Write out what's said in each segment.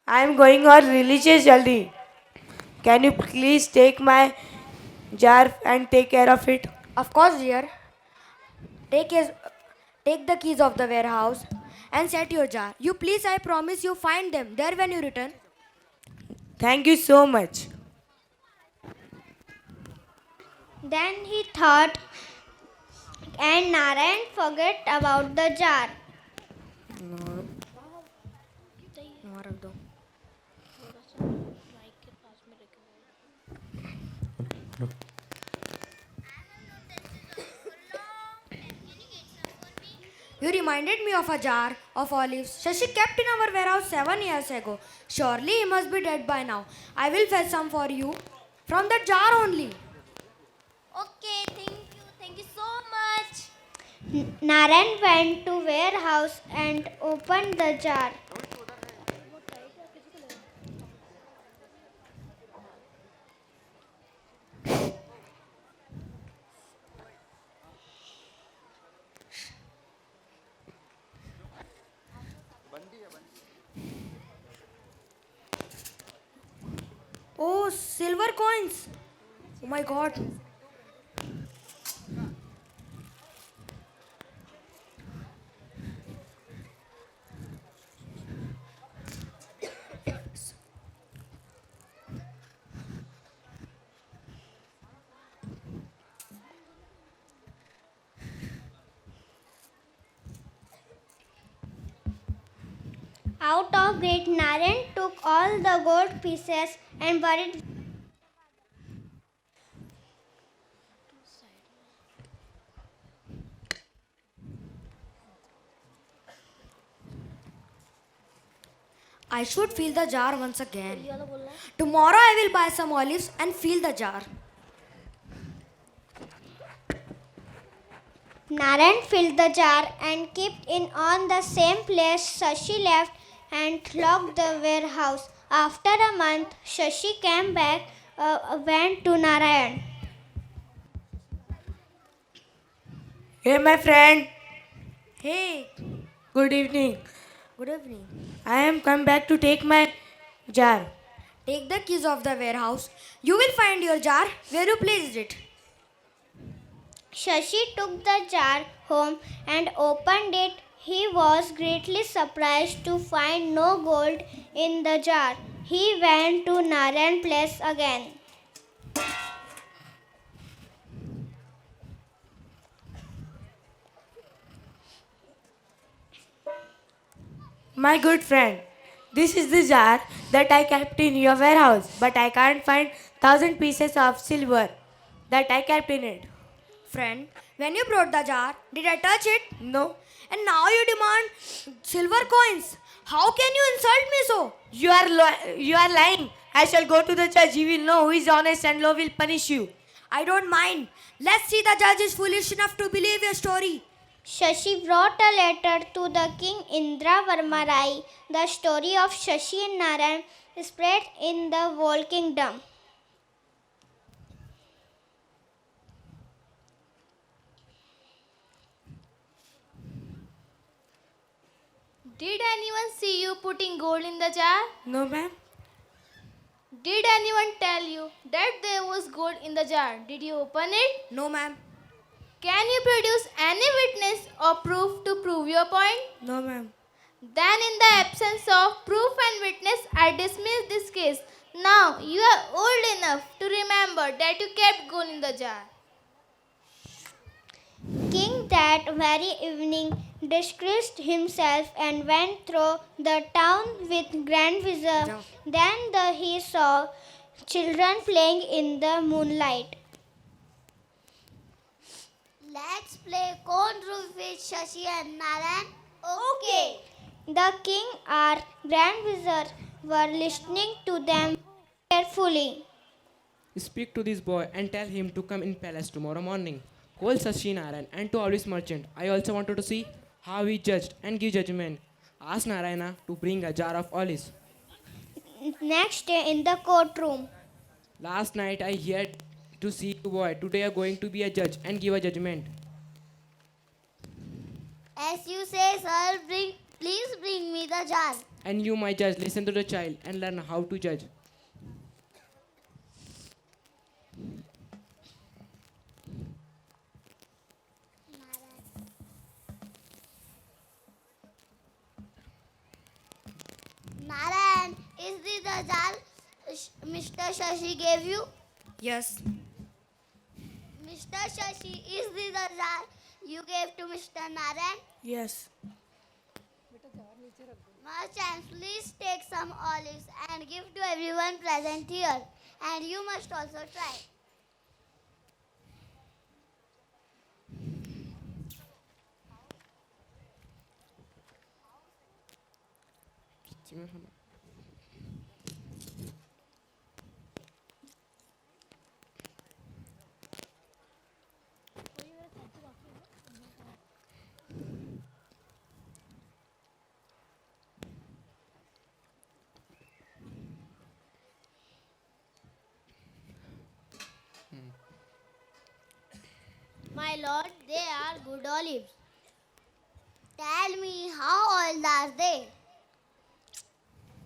I am going on religious jaldi. Can you please take my jar and take care of it? Of course, dear. Take his, take the keys of the warehouse and set your jar. You please, I promise you find them there when you return. Thank you so much. Then he thought, and Narayan forget about the jar. You reminded me of a jar of olives Shashi kept in our warehouse 7 years ago. Surely he must be dead by now. I will fetch some for you from that jar only. Okay, thank you so much. Narayan went to warehouse and opened the jar. Oh, silver coins. Oh my god. Out of great, Narayan took all the gold pieces and buried. I should fill the jar once again. Tomorrow I will buy some olives and fill the jar. Narayan filled the jar and kept it on the same place Shashi left and locked the warehouse. After a month, Shashi came back, went to Narayan. Hey, my friend. Hey, Good evening. good evening. I am come back to take my jar. Take the keys of the warehouse. You will find your jar where you placed it. Shashi took the jar home and opened it. He was greatly surprised to find no gold in the jar. He went to Narayan place again. My good friend, this is the jar that I kept in your warehouse, but I can't find 1,000 pieces of silver that I kept in it. Friend, when you brought the jar, did I touch it? No, And now you demand silver coins. How can you insult me so? you are lying. I shall go to the judge. He will know who is honest and law will punish you. I don't mind. Let's see the judge is foolish enough to believe your story. Shashi brought a letter to the king Indravarma Rai. The story of Shashi and Narayan spread in the whole kingdom. Did anyone see you putting gold in the jar? No, ma'am. Did anyone tell you that there was gold in the jar? Did you open it? No, ma'am. Can you produce any witness or proof to prove your point? No, ma'am. Then, in the absence of proof and witness, I dismiss this case. Now, you are old enough to remember that you kept gold in the jar. King that very evening disgraced himself and went through the town with Grand Vizier. Then he saw children playing in the moonlight. Let's play cone roof with Shashi and Narayan. Okay. The king and Grand Vizier were listening to them carefully. Speak to this boy and tell him to come in palace tomorrow morning. Call Sashi Narayan and to Olives merchant. I also wanted to see how he judged and give judgment. Ask Narayana to bring a jar of olives. Next day in the courtroom, Last night I heard to see you boy. Today you are going to be a judge and give a judgment. As you say, sir, please bring me the jar. And you, my judge, listen to the child and learn how to judge. Narayan, is this the jar Mr. Shashi gave you? Yes. Mr. Shashi, is this the jar you gave to Mr. Narayan? Yes. Merchants, please take some olives and give to everyone present here. And you must also try. My lord, they are good olives. Tell me, how old are they?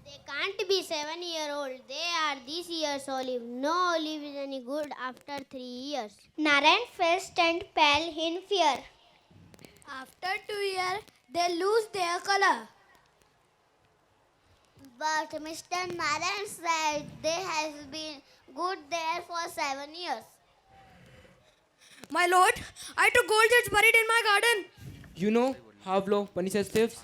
They can't be 7-year-old. They are this year's olive. No olive is any good after 3 years. Narayan felt and pale in fear. After 2 years, they lose their color. But Mr. Narayan said they have been good there for 7 years. My lord, I took gold jars buried in my garden. You know how law punishes thieves?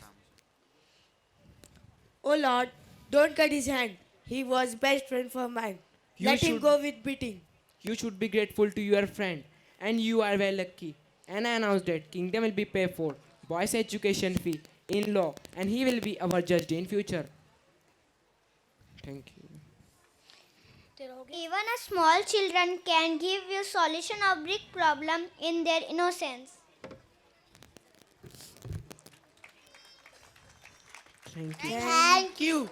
Oh Lord, don't cut his hand. He was best friend for mine. You Let him should- go with beating. You should be grateful to your friend. And you are very lucky. And I announced that kingdom will be paid for. Boy's education fee in law. And he will be our judge in future. Thank you. Even a small children can give you solution of big problem in their innocence. Thank you. Thank you.